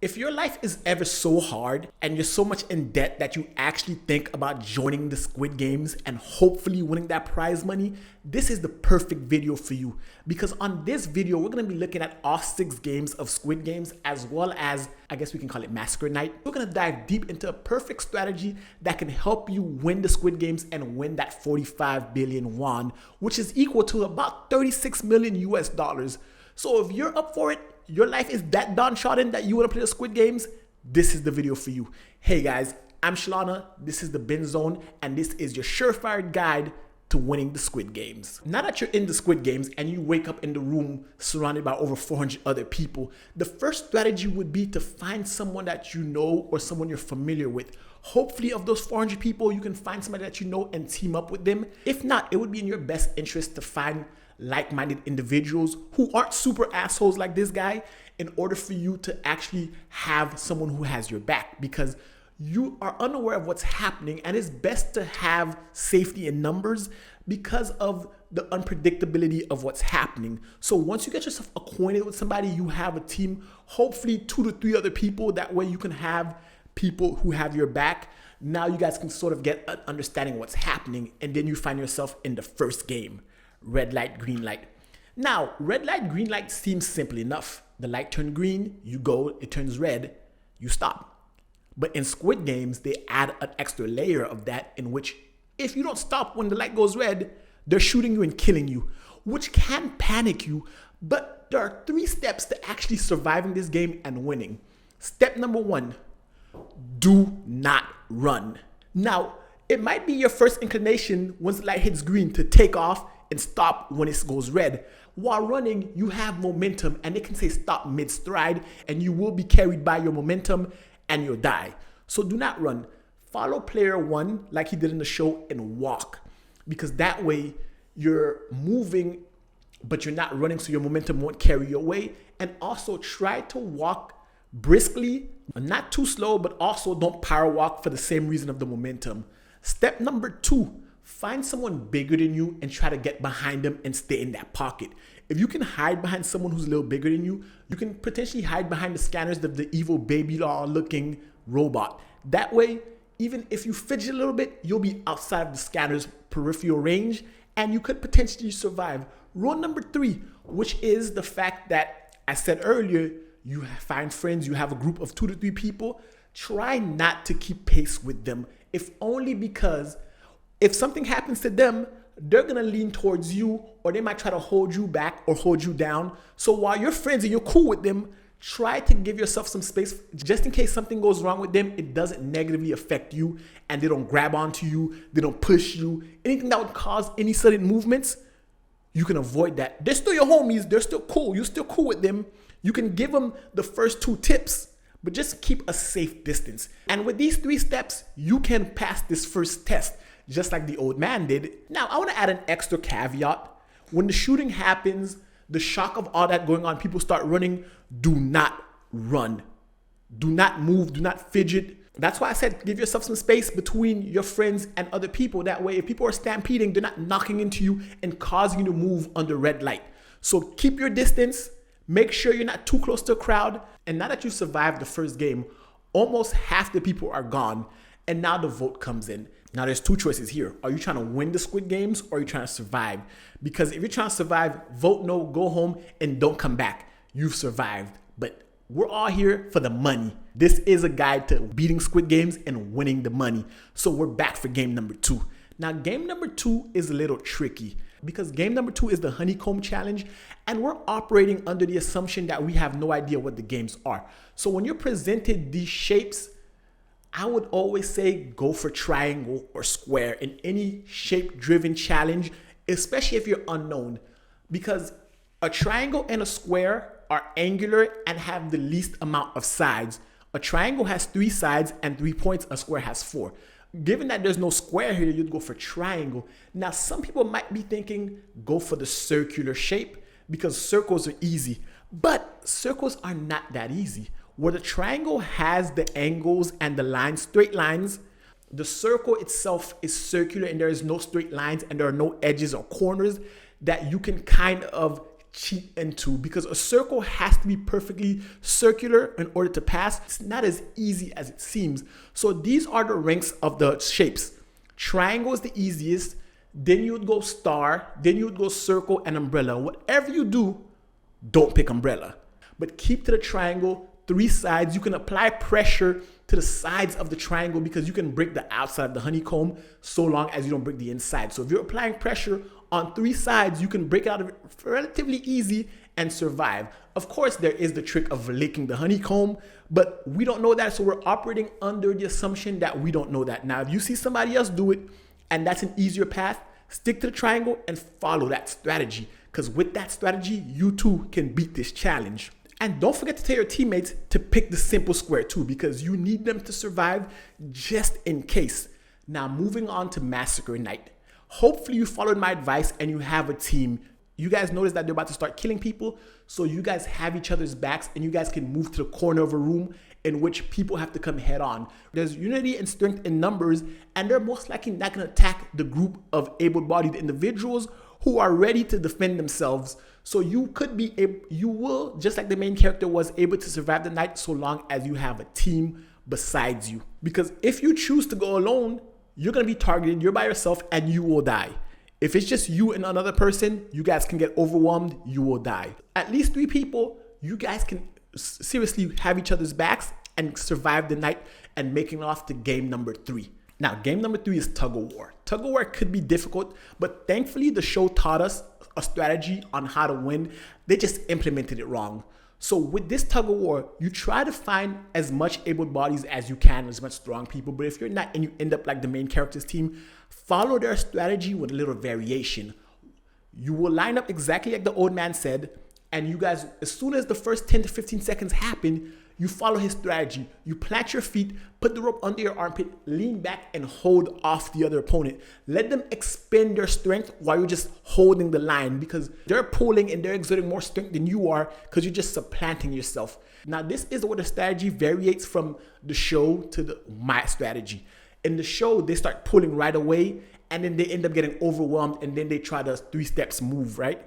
If your life is ever so hard and you're so much in debt that you actually think about joining the Squid Games and hopefully winning that prize money, this is the perfect video for you. Because on this video, we're gonna be looking at all 6 games of Squid Games, as well as, I guess we can call it Massacre Night. We're gonna dive deep into a perfect strategy that can help you win the Squid Games and win that 45 billion won, which is equal to about 36 million US dollars. So if you're up for it, your life is that downtrodden that you want to play the Squid Games, this is the video for you. Hey guys, I'm Shalana, this is the Binge Zone, and this is your surefire guide to winning the Squid Games. Now that you're in the Squid Games and you wake up in the room surrounded by over 400 other people, the first strategy would be to find someone that you know or someone you're familiar with. Hopefully of those 400 people, you can find somebody that you know and team up with them. If not, it would be in your best interest to find like-minded individuals who aren't super assholes like this guy in order for you to actually have someone who has your back, because you are unaware of what's happening and it's best to have safety in numbers because of the unpredictability of what's happening. So once you get yourself acquainted with somebody, you have a team, hopefully 2 to 3 other people. That way you can have people who have your back. Now you guys can sort of get an understanding of what's happening, and then you find yourself in the first game. Red light, green light. Now, red light, green light seems simple enough. The light turned green, you go, it turns red, you stop. But in Squid Games, they add an extra layer of that, in which if you don't stop when the light goes red, they're shooting you and killing you, which can panic you. But there are 3 steps to actually surviving this game and winning. Step number 1, do not run. Now, it might be your first inclination once the light hits green to take off and stop when it goes red. While running, you have momentum, and it can say stop mid-stride, and you will be carried by your momentum and you'll die. So do not run. Follow player 1 like he did in the show and walk, because that way you're moving but you're not running, so your momentum won't carry you away. And also try to walk briskly, not too slow, but also don't power walk for the same reason of the momentum. Step number 2, find someone bigger than you and try to get behind them and stay in that pocket. If you can hide behind someone who's a little bigger than you, you can potentially hide behind the scanners of the evil baby doll looking robot. That way, even if you fidget a little bit, you'll be outside of the scanner's peripheral range and you could potentially survive. Rule number 3, which is the fact that I said earlier, you find friends, you have a group of 2 to 3 people, try not to keep pace with them, if only because if something happens to them, they're gonna lean towards you, or they might try to hold you back or hold you down. So while you're friends and you're cool with them, try to give yourself some space just in case something goes wrong with them. It doesn't negatively affect you and they don't grab onto you, they don't push you. Anything that would cause any sudden movements, you can avoid that. They're still your homies, they're still cool, you're still cool with them. You can give them the first 2 tips, but just keep a safe distance. And with these 3 steps, you can pass this first test, just like the old man did. Now, I want to add an extra caveat. When the shooting happens, the shock of all that going on, people start running, do not run. Do not move, do not fidget. That's why I said give yourself some space between your friends and other people. That way, if people are stampeding, they're not knocking into you and causing you to move under red light. So keep your distance. Make sure you're not too close to a crowd. And now that you've survived the first game, almost half the people are gone. And now the vote comes in. Now there's 2 choices here. Are you trying to win the Squid Games, or are you trying to survive? Because if you're trying to survive, vote no, go home, and don't come back. You've survived. But we're all here for the money. This is a guide to beating Squid Games and winning the money. So we're back for game number 2. Now game number 2 is a little tricky, because game number 2 is the Honeycomb challenge, and we're operating under the assumption that we have no idea what the games are. So when you're presented these shapes, I would always say go for triangle or square in any shape-driven challenge, especially if you're unknown, because a triangle and a square are angular and have the least amount of sides. A triangle has 3 sides and 3 points, a square has 4. Given that there's no square here, you'd go for triangle. Now, some people might be thinking go for the circular shape because circles are easy, but circles are not that easy. Where the triangle has the angles and the lines, straight lines, the circle itself is circular and there is no straight lines and there are no edges or corners that you can kind of cheat into, because a circle has to be perfectly circular in order to pass. It's not as easy as it seems. So these are the ranks of the shapes. Triangle is the easiest, then you would go star, then you would go circle and umbrella. Whatever you do, don't pick umbrella, but keep to the triangle. 3 sides. You can apply pressure to the sides of the triangle because you can break the outside of the honeycomb so long as you don't break the inside. So if you're applying pressure on 3 sides, you can break it out of it relatively easy and survive. Of course, there is the trick of licking the honeycomb, but we don't know that, so we're operating under the assumption that we don't know that. Now, if you see somebody else do it and that's an easier path, stick to the triangle and follow that strategy, because with that strategy, you too can beat this challenge. And don't forget to tell your teammates to pick the simple square too, because you need them to survive just in case. Now, moving on to Massacre Night. Hopefully you followed my advice and you have a team. You guys notice that they're about to start killing people, so you guys have each other's backs and you guys can move to the corner of a room in which people have to come head on. There's unity and strength in numbers, and they're most likely not going to attack the group of able-bodied individuals who are ready to defend themselves. So you will, just like the main character was, able to survive the night so long as you have a team besides you. Because if you choose to go alone, you're going to be targeted, you're by yourself, and you will die. If it's just you and another person, you guys can get overwhelmed, you will die. At least 3 people, you guys can seriously have each other's backs and survive the night and making it off to game number 3. Now, game number 3 is tug of war. Tug of war could be difficult, but thankfully the show taught us a strategy on how to win. They just implemented it wrong. So with this tug of war, you try to find as much able bodies as you can, as much strong people. But if you're not and you end up like the main character's team, follow their strategy with a little variation. You will line up exactly like the old man said, and you guys, as soon as the first 10 to 15 seconds happen, you follow his strategy. You plant your feet, put the rope under your armpit, lean back and hold off the other opponent. Let them expend their strength while you're just holding the line, because they're pulling and they're exerting more strength than you are because you're just supplanting yourself. Now, this is where the strategy variates from the show to my strategy. In the show, they start pulling right away and then they end up getting overwhelmed and then they try to 3 steps move, right?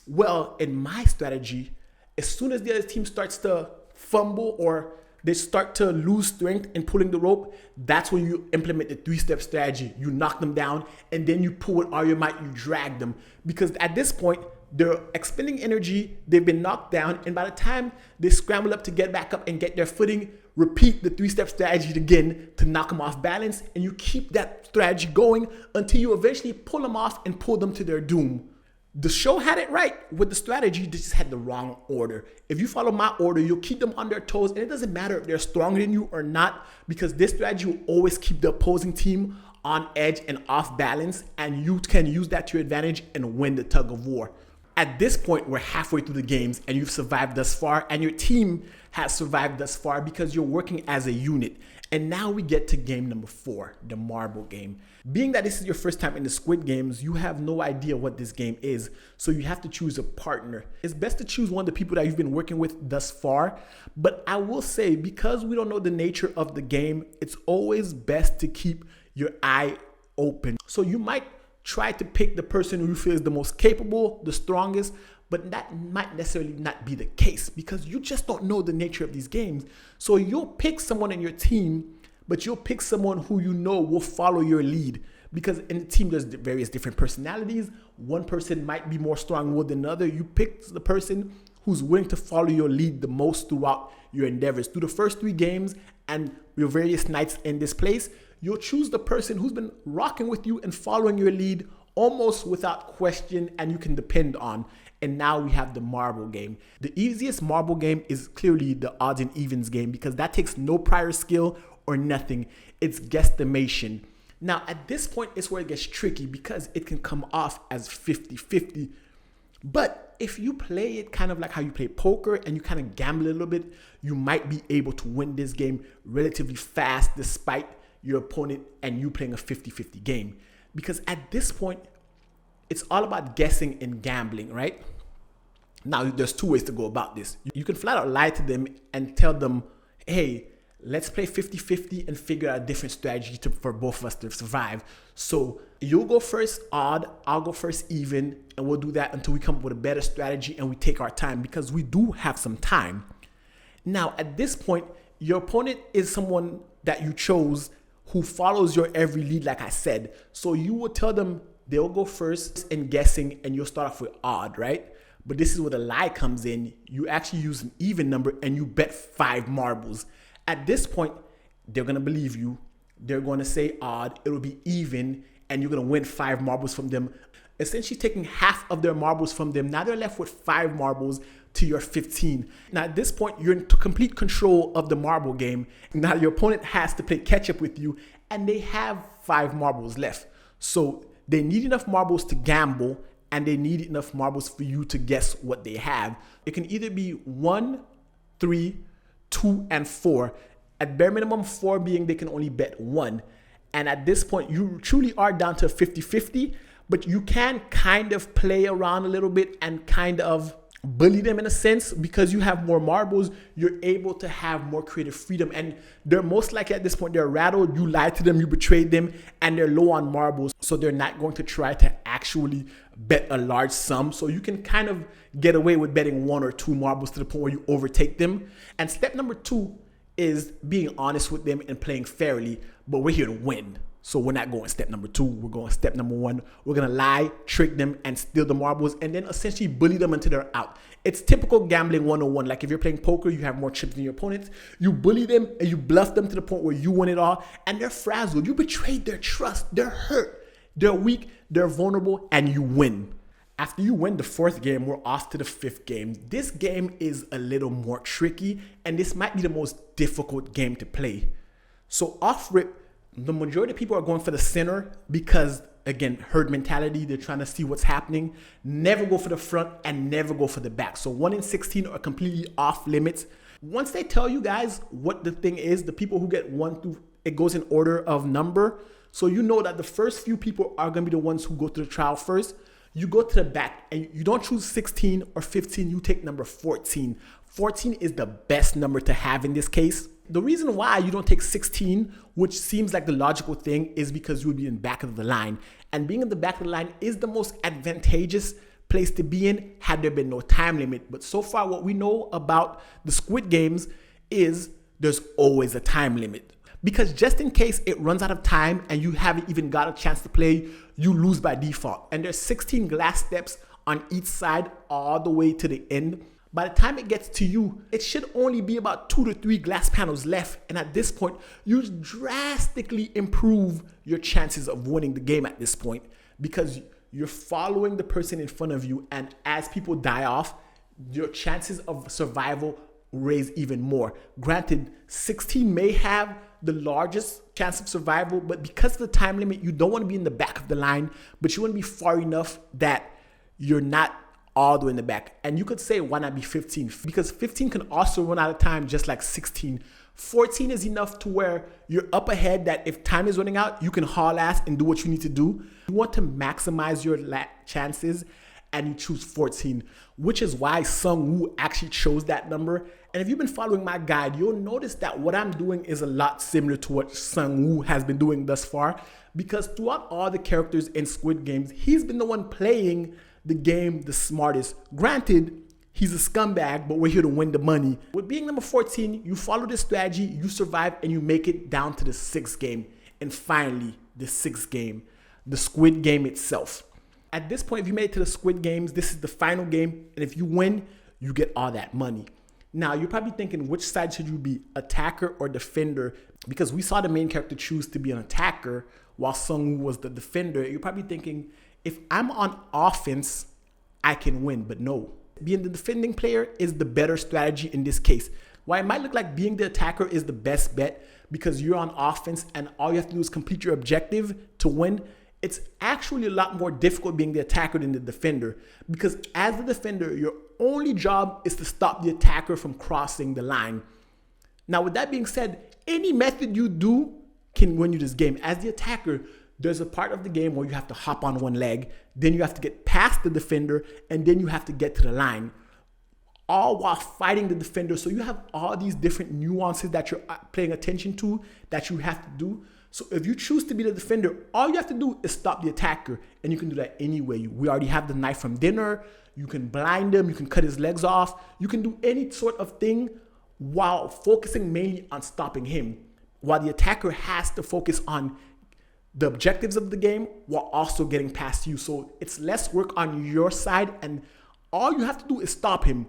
Well, in my strategy, as soon as the other team starts to fumble or they start to lose strength in pulling the rope, that's when you implement the 3-step strategy. You knock them down and then you pull with all your might, you drag them. Because at this point, they're expending energy, they've been knocked down, and by the time they scramble up to get back up and get their footing, repeat the 3-step strategy again to knock them off balance, and you keep that strategy going until you eventually pull them off and pull them to their doom. The show had it right with the strategy, they just had the wrong order. If you follow my order, you'll keep them on their toes, and it doesn't matter if they're stronger than you or not, because this strategy will always keep the opposing team on edge and off balance, and you can use that to your advantage and win the tug of war. At this point, we're halfway through the games and you've survived thus far, and your team has survived thus far because you're working as a unit. And now we get to game number 4, the marble game. Being that this is your first time in the Squid Games, you have no idea what this game is, so you have to choose a partner. It's best to choose one of the people that you've been working with thus far, but I will say, because we don't know the nature of the game, it's always best to keep your eye open. So you might try to pick the person who you feel is the most capable, the strongest, but that might necessarily not be the case because you just don't know the nature of these games. So you'll pick someone in your team, but you'll pick someone who you know will follow your lead, because in the team there's various different personalities. One person might be more strong-willed than another. You pick the person who's willing to follow your lead the most throughout your endeavors. Through the first 3 games and your various nights in this place, you'll choose the person who's been rocking with you and following your lead almost without question and you can depend on. And now we have the marble game. The easiest marble game is clearly the odds and evens game because that takes no prior skill or nothing. It's guesstimation. Now at this point it's where it gets tricky because it can come off as 50-50. But if you play it kind of like how you play poker and you kind of gamble a little bit, you might be able to win this game relatively fast despite your opponent and you playing a 50-50 game. Because at this point, it's all about guessing and gambling, right? Now, there's 2 ways to go about this. You can flat out lie to them and tell them, hey, let's play 50-50 and figure out a different strategy for both of us to survive. So you'll go first odd, I'll go first even, and we'll do that until we come up with a better strategy and we take our time, because we do have some time. Now, at this point, your opponent is someone that you chose who follows your every lead, like I said. So you will tell them they'll go first in guessing and you'll start off with odd, right? But this is where the lie comes in. You actually use an even number and you bet 5 marbles. At this point, they're going to believe you. They're going to say odd, it'll be even, and you're going to win 5 marbles from them. Essentially taking half of their marbles from them. Now they're left with 5 marbles to your 15. Now at this point, you're in complete control of the marble game. Now your opponent has to play catch up with you, and they have 5 marbles left. So they need enough marbles to gamble, and they need enough marbles for you to guess what they have. It can either be 1, 3, 2, and 4. At bare minimum, 4 being they can only bet 1. And at this point, you truly are down to 50-50, but you can kind of play around a little bit and kind of bully them in a sense. Because you have more marbles, you're able to have more creative freedom. And they're most likely at this point, they're rattled, you lied to them, you betrayed them, and they're low on marbles. So they're not going to try to actually bet a large sum. So you can kind of get away with betting 1 or 2 marbles to the point where you overtake them. And step number 2 is being honest with them and playing fairly, but we're here to win. So we're not going step number 2, we're going step number 1. We're gonna lie, trick them, and steal the marbles, and then essentially bully them until they're out. It's typical gambling 101. Like if you're playing poker, you have more chips than your opponents. You bully them and you bluff them to the point where you win it all, and they're frazzled. You betrayed their trust, they're hurt, they're weak, they're vulnerable, and you win. After you win the 4th game, we're off to the 5th game. This game is a little more tricky, and this might be the most difficult game to play. So off rip, the majority of people are going for the center because, again, herd mentality. They're trying to see what's happening. Never go for the front and never go for the back. So 1 in 16 are completely off limits. Once they tell you guys what the thing is, the people who get 1 through, it goes in order of number. So you know that the first few people are going to be the ones who go to the trial first. You go to the back and you don't choose 16 or 15. You take number 14. 14 is the best number to have in this case. The reason why you don't take 16, which seems like the logical thing, is because you would be in the back of the line. And being in the back of the line is the most advantageous place to be in had there been no time limit. But so far, what we know about the Squid Games is there's always a time limit. Because just in case it runs out of time and you haven't even got a chance to play, you lose by default. And there's 16 glass steps on each side all the way to the end. By the time it gets to you, it should only be about 2 to 3 glass panels left. And at this point, you drastically improve your chances of winning the game at this point, because you're following the person in front of you. And as people die off, your chances of survival raise even more. Granted, 16 may have the largest chance of survival, but because of the time limit, you don't want to be in the back of the line, but you want to be far enough that you're not all the way in the back. And you could say, why not be 15? Because 15 can also run out of time just like 16. 14 is enough to where you're up ahead, that if time is running out, you can haul ass and do what you need to do. You want to maximize your chances, and you choose 14, which is why Sung Woo actually chose that number. And if you've been following my guide, you'll notice that what I'm doing is a lot similar to what Sung Woo has been doing thus far, because throughout all the characters in Squid Games, he's been the one playing the game the smartest. Granted, he's a scumbag, but we're here to win the money. With being number 14, you follow this strategy, you survive, and you make it down to the 6th game. And finally, the 6th game, the Squid Game itself. At this point, if you made it to the Squid Games, this is the final game. And if you win, you get all that money. Now, you're probably thinking, which side should you be, attacker or defender? Because we saw the main character choose to be an attacker while Sung Woo was the defender. You're probably thinking, if I'm on offense, I can win. But no, being the defending player is the better strategy in this case. While it might look like being the attacker is the best bet because you're on offense and all you have to do is complete your objective to win, it's actually a lot more difficult being the attacker than the defender. Because as the defender, your only job is to stop the attacker from crossing the line. Now, with that being said, any method you do can win you this game. As the attacker, there's a part of the game where you have to hop on one leg, then you have to get past the defender, and then you have to get to the line. all while fighting the defender. So you have all these different nuances that you're paying attention to that you have to do. So if you choose to be the defender, all you have to do is stop the attacker, and you can do that anyway. We already have the knife from dinner. You can blind him, you can cut his legs off, you can do any sort of thing while focusing mainly on stopping him, while the attacker has to focus on the objectives of the game while also getting past you. So it's less work on your side, and all you have to do is stop him.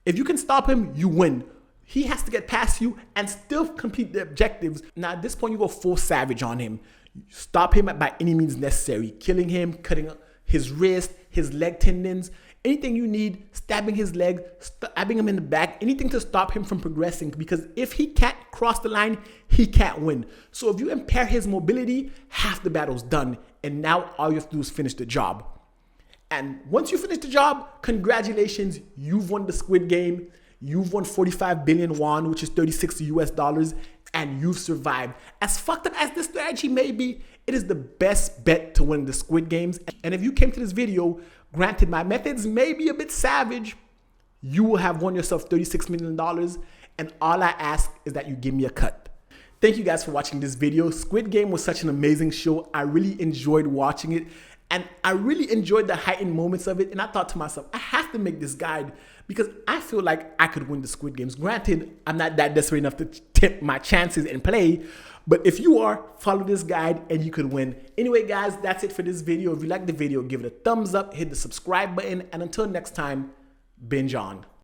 If you can stop him, you win. He has to get past you and still complete the objectives. Now at this point, you go full savage on him. Stop him by any means necessary. Killing him, cutting his wrist, his leg tendons, anything you need, stabbing his leg, stabbing him in the back, anything to stop him from progressing. Because if he can't cross the line, he can't win. So if you impair his mobility, half the battle's done. And now all you have to do is finish the job. And once you finish the job, congratulations, you've won the Squid Game. You've won 45 billion won, which is 36 US dollars, and you've survived. As fucked up as this strategy may be, it is the best bet to win the Squid Games. And if you came to this video, granted my methods may be a bit savage, you will have won yourself $36 million, and all I ask is that you give me a cut. Thank you guys for watching this video. Squid Game was such an amazing show. I really enjoyed watching it, and I really enjoyed the heightened moments of it. And I thought to myself, I have to make this guide because I feel like I could win the Squid Games. Granted, I'm not that desperate enough to tip my chances and play, but if you are, follow this guide and you could win. Anyway, guys, that's it for this video. If you like the video, give it a thumbs up, hit the subscribe button, and until next time, binge on.